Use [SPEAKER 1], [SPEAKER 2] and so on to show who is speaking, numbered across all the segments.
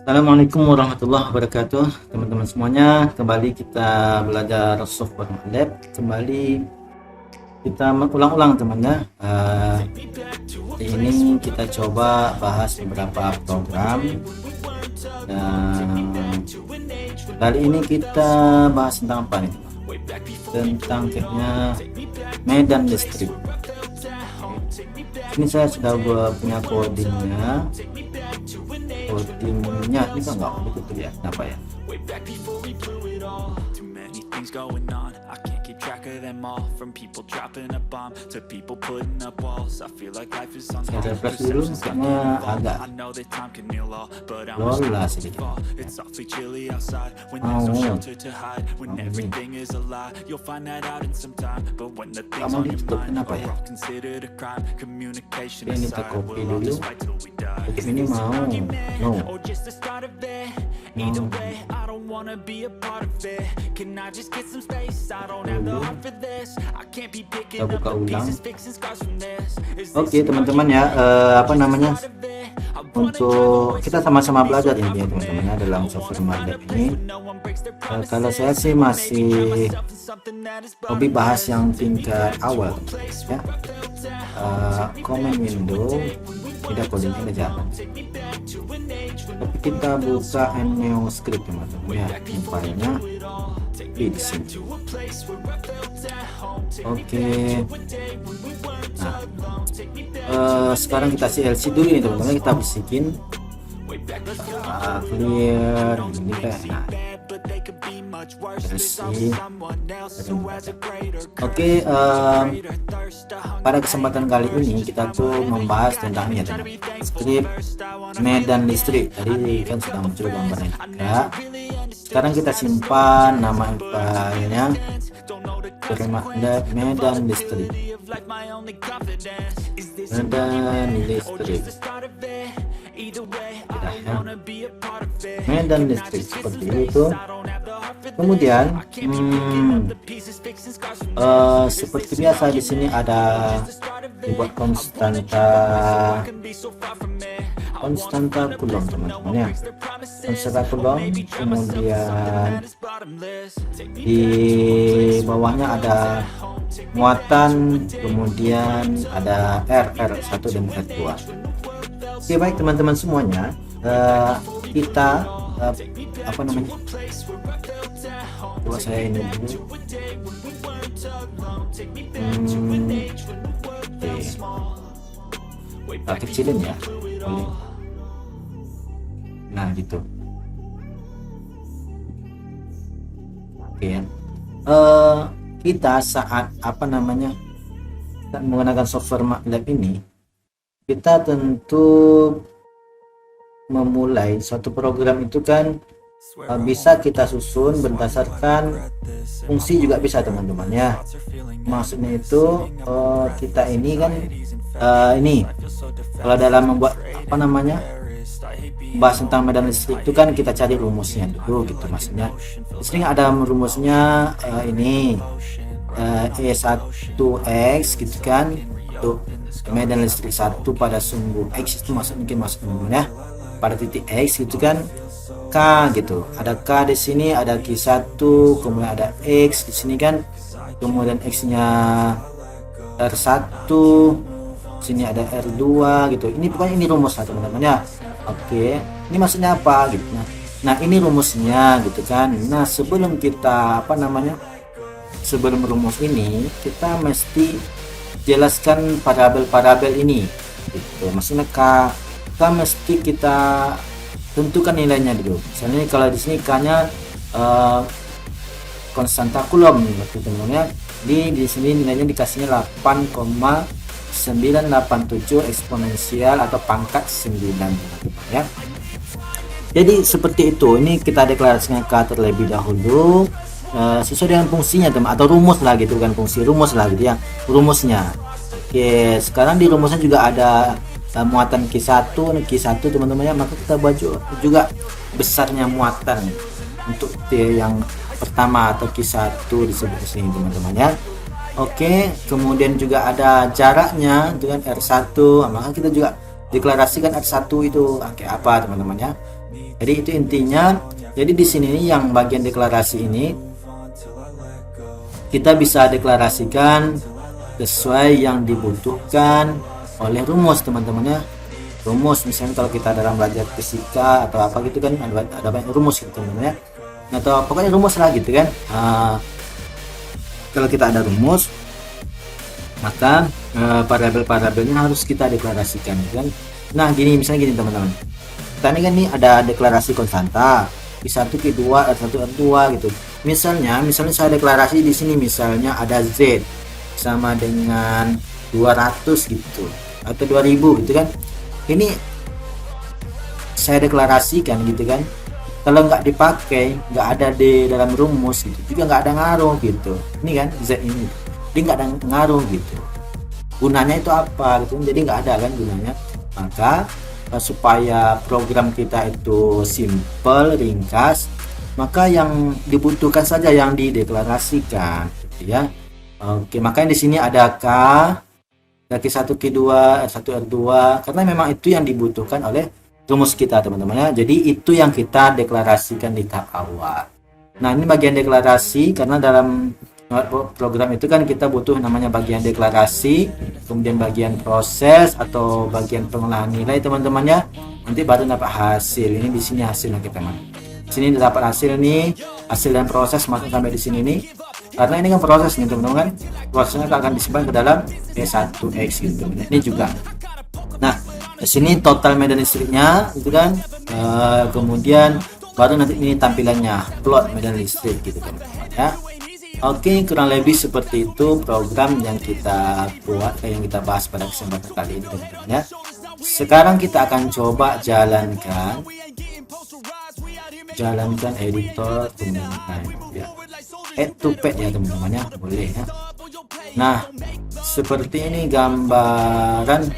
[SPEAKER 1] Assalamualaikum warahmatullahi wabarakatuh, teman-teman semuanya. Kembali kita belajar software lab. Kembali kita mengulang-ulang temannya. Ini kita coba bahas beberapa program. Dan kali ini kita bahas tentang apa nih? Tentang kayaknya medan listrik. Ini saya sudah punya codingnya ini kan nggak begitu ya, kenapa ya?
[SPEAKER 2] Going on, I can't keep track of them all. From people dropping a bomb to people putting up walls. I feel like life is on hold.
[SPEAKER 1] Refresh dulu, karena agak lola sedikit.
[SPEAKER 2] It's awfully chilly outside when there's no shelter to hide. When everything is a lie, you'll find that out in some time. But when the things on your mind are all considered a crime, communication aside, we'll all just fight till we die.
[SPEAKER 1] Ini mau no.
[SPEAKER 2] Or just the start of it. Either way, I don't wanna be a part of it. Can I just get some space? I don't have the heart for this. I can't be picking up the pieces, fixing scars from this.
[SPEAKER 1] Oke, teman-teman ya, apa namanya? Untuk kita sama-sama belajar ini ya teman-teman ya, dalam software MATLAB ini. Kalau saya sih masih hobi bahas yang tingkat awal ya. Command window tidak coding ini jalan. Tapi kita buka Neo script teman-teman ya, filenya di sini. Oke. Nah, sekarang kita CLC dulu nih teman-teman, kita bisikin clear ini kayak nah. Oke, pada kesempatan kali ini kita tuh membahas tentang ini ya teman, script medan listrik. Tadi kan sudah muncul gambarnya juga. Sekarang kita simpan nama filenya medan listrik. Medan listrik seperti itu. Kemudian seperti biasa di sini ada dibuat konstanta Coulomb teman-teman ya, konstanta Coulomb. Kemudian di bawahnya ada muatan, kemudian ada R1 dan R2. Oke, baik teman-teman semuanya, kita apa namanya, coba saya ini dulu. Kita kecilin ya, nah gitu. Oke, kita saat apa namanya, saat menggunakan software MATLAB ini, kita tentu memulai suatu program itu kan bisa kita susun berdasarkan fungsi juga bisa teman-teman ya. Maksudnya itu kita ini kan ini kalau dalam membuat apa namanya, bahas tentang medan listrik itu kan kita cari rumusnya dulu gitu. Maksudnya di sini ada rumusnya ini E1X gitu kan, untuk medan listrik 1 pada sumbu X itu maksudnya ya, pada titik X gitu kan, K gitu. Ada K di sini, ada Q1, kemudian ada X di sini kan, kemudian X-nya R1, sini ada R2 gitu. Ini pokoknya ini rumusnya teman-teman ya. Oke, ini maksudnya apa gitu. Nah, ini rumusnya gitu kan. Nah, sebelum kita apa namanya, sebelum rumus ini kita mesti jelaskan parabel ini gitu. Maksudnya K mesti kita tentukan nilainya dulu. Misalnya kalau di sini K-nya konstanta Coulomb gitu teman-teman. Di sini nilainya dikasihnya 8,987 eksponensial atau pangkat 9 teman-teman ya. Jadi seperti itu. Ini kita deklarasikan K terlebih dahulu sesuai dengan fungsinya teman, atau rumus lah gitu kan, fungsi rumus lah gitu ya, rumusnya. Oke, sekarang di rumusnya juga ada muatan Q1 teman-teman ya, maka kita buat juga besarnya muatan untuk T yang pertama atau Q1 disebut di sini teman-teman ya. Oke, kemudian juga ada jaraknya dengan R1, maka kita juga deklarasikan R1 itu kayak apa teman-teman ya. Jadi itu intinya. Jadi di sini nih yang bagian deklarasi ini kita bisa deklarasikan sesuai yang dibutuhkan oleh rumus teman-teman ya. Rumus misalnya kalau kita dalam belajar fisika atau apa gitu kan ada banyak rumus gitu teman-teman ya. Atau pokoknya rumus lah gitu kan. Kalau kita ada rumus maka variabel-variabelnya harus kita deklarasikan kan. Nah gini misalnya gini teman-teman, kita ini kan nih ada deklarasi konstanta Q1 Q2 R1 R2 gitu. Misalnya saya deklarasi di sini misalnya ada Z sama dengan 200 gitu atau 2000 gitu kan. Ini saya deklarasikan gitu kan. Kalau nggak dipakai, nggak ada di dalam rumus gitu, juga nggak ada ngaruh gitu. Ini kan Z ini, dia nggak ada ngaruh gitu. Gunanya itu apa gitu? Jadi nggak ada kan gunanya. Maka supaya program kita itu simple, ringkas, maka yang dibutuhkan saja yang dideklarasikan, gitu ya. Oke, makanya di sini ada Q1 Q2 R1 R2 karena memang itu yang dibutuhkan oleh rumus kita teman-teman ya. Jadi itu yang kita deklarasikan di tahap awal. Nah ini bagian deklarasi karena dalam program itu kan kita butuh namanya bagian deklarasi, kemudian bagian proses atau bagian pengolahan nilai teman-teman ya. Nanti baru dapat hasil. Ini di sini hasilnya kita teman. Di sini dapat hasil nih, hasil dan proses masuk sampai di sini nih. Karena ini kan proses nih teman-teman kan. Prosesnya akan disimpan ke dalam E1X gitu. Ini juga. Nah, di sini total medan listriknya itu kan. Kemudian baru nanti ini tampilannya plot medan listrik gitu teman-teman ya. Oke, kurang lebih seperti itu program yang kita buat, yang kita bahas pada kesempatan kali ini teman-teman ya. Sekarang kita akan coba jalankan editor teman-teman ya. Add to pad ya teman-teman ya, boleh ya. Nah, seperti ini gambaran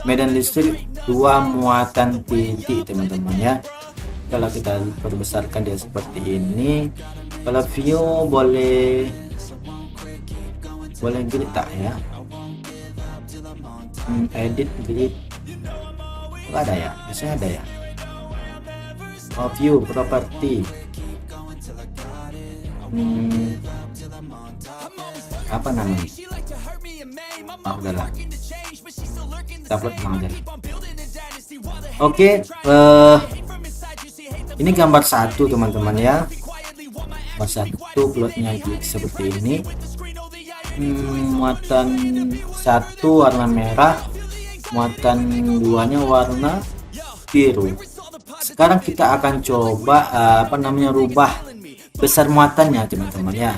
[SPEAKER 1] medan listrik 2 muatan titik teman-teman ya. Kalau kita perbesarkan dia seperti ini, kalau view boleh grid tak ya, edit grid nggak ada ya, biasanya ada ya. View property, apa namanya, udahlah kita upload aja. Oke, ini gambar satu teman-teman ya, gambar satu plotnya seperti ini. Muatan satu warna merah, muatan duanya warna biru. Sekarang kita akan coba rubah besar muatannya teman-teman ya.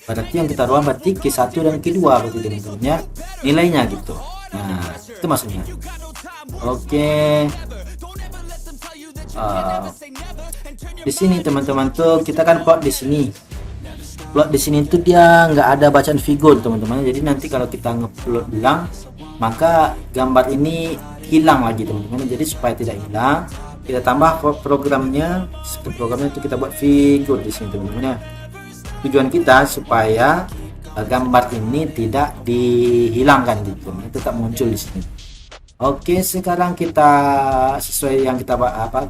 [SPEAKER 1] Berarti yang kita rubah berarti Q1 dan Q2 berarti teman-teman ya, nilainya gitu. Nah itu maksudnya. Oke. Di sini teman-teman tuh kita kan plot di sini. Plot di sini tuh dia nggak ada bacaan figur teman-teman. Jadi nanti kalau kita ngeplot ulang, maka gambar ini hilang lagi teman-teman. Jadi supaya tidak hilang, kita tambah programnya. Programnya itu kita buat figur di sini teman-teman ya. Tujuan kita supaya gambar ini tidak dihilangkan gitu, tetap muncul di sini. Oke, sekarang kita sesuai yang kita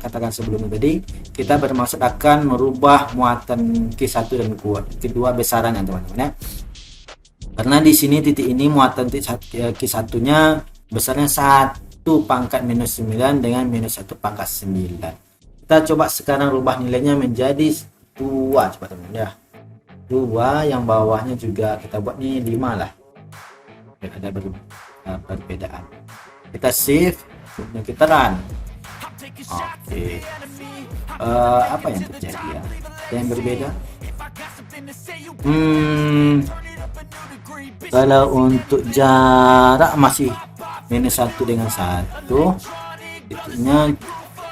[SPEAKER 1] katakan sebelumnya tadi, kita bermaksud akan merubah muatan Q1 dan Q2 besarannya teman-teman ya. Karena di sini titik ini muatan Q1-nya besarnya 1 pangkat minus 9 dengan minus 1 pangkat 9. Kita coba sekarang rubah nilainya menjadi 2 coba teman-teman ya. 2 yang bawahnya juga kita buat nih 5 lah. Ada perbedaan. Kita save, kemudian kita run. Oke. Apa yang terjadi ya? Ada yang berbeda? Kalau untuk jarak masih minus 1 dengan 1, itunya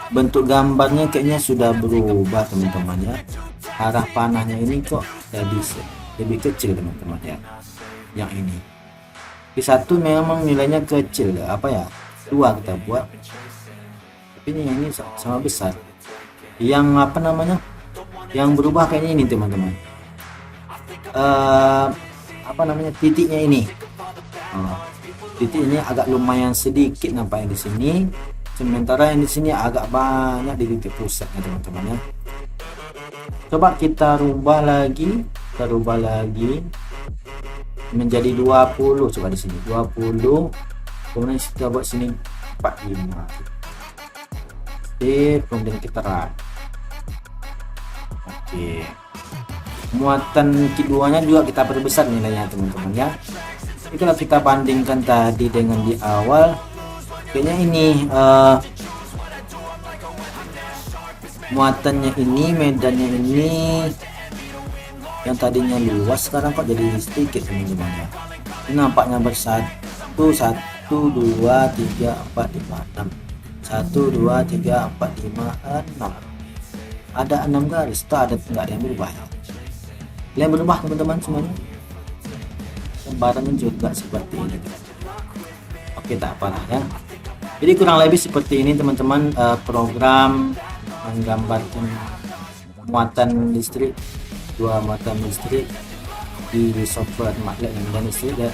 [SPEAKER 1] bentuk gambarnya kayaknya sudah berubah teman-teman ya. Arah panahnya ini kok lebih kecil teman-teman ya. Yang ini Q1 memang nilainya kecil ya, apa ya, 2 kita buat, tapi ini sama besar. Yang yang berubah kayaknya ini teman-teman, titiknya ini. Titik ini agak lumayan sedikit nampaknya di sini, sementara yang di sini agak banyak di titik pusatnya teman-teman ya. Coba kita rubah lagi menjadi 20. Coba di sini 20, kemudian kita buat sini 45. Kemudian kita run. Oke, muatan keduanya juga kita perbesar nilainya teman-teman ya. Jadi kalau kita bandingkan tadi dengan di awal, kayaknya ini muatannya ini, medannya ini yang tadinya luas sekarang kok jadi sedikit teman-teman ya. Ini nampaknya bersatu 1 2 3 4 5 6 1 2 3 4 5 6, ada 6 garis. Itu ada enggak ada yang berubah ya? Yang berubah teman-teman semuanya. Lembarannya juga seperti ini. Oke, tak apalah ya. Jadi kurang lebih seperti ini teman-teman, program menggambarkan muatan listrik, 2 muatan listrik di software MATLAB dan listrik ya,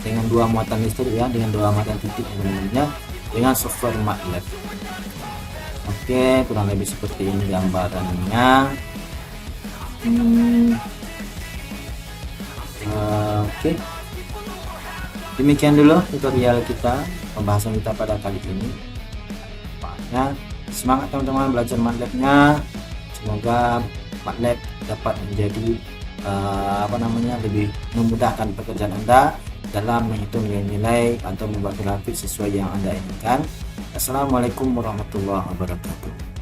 [SPEAKER 1] dengan 2 muatan listrik ya, dengan 2 muatan titik teman-teman, dengan software MATLAB. Oke, kurang lebih seperti ini gambarannya. Oke, demikian dulu tutorial kita, pembahasan kita pada kali ini ya. Semangat teman-teman belajar MATLAB-nya, semoga MATLAB dapat menjadi lebih memudahkan pekerjaan Anda dalam menghitung nilai-nilai atau membuat grafik sesuai yang Anda inginkan. Assalamualaikum warahmatullahi wabarakatuh.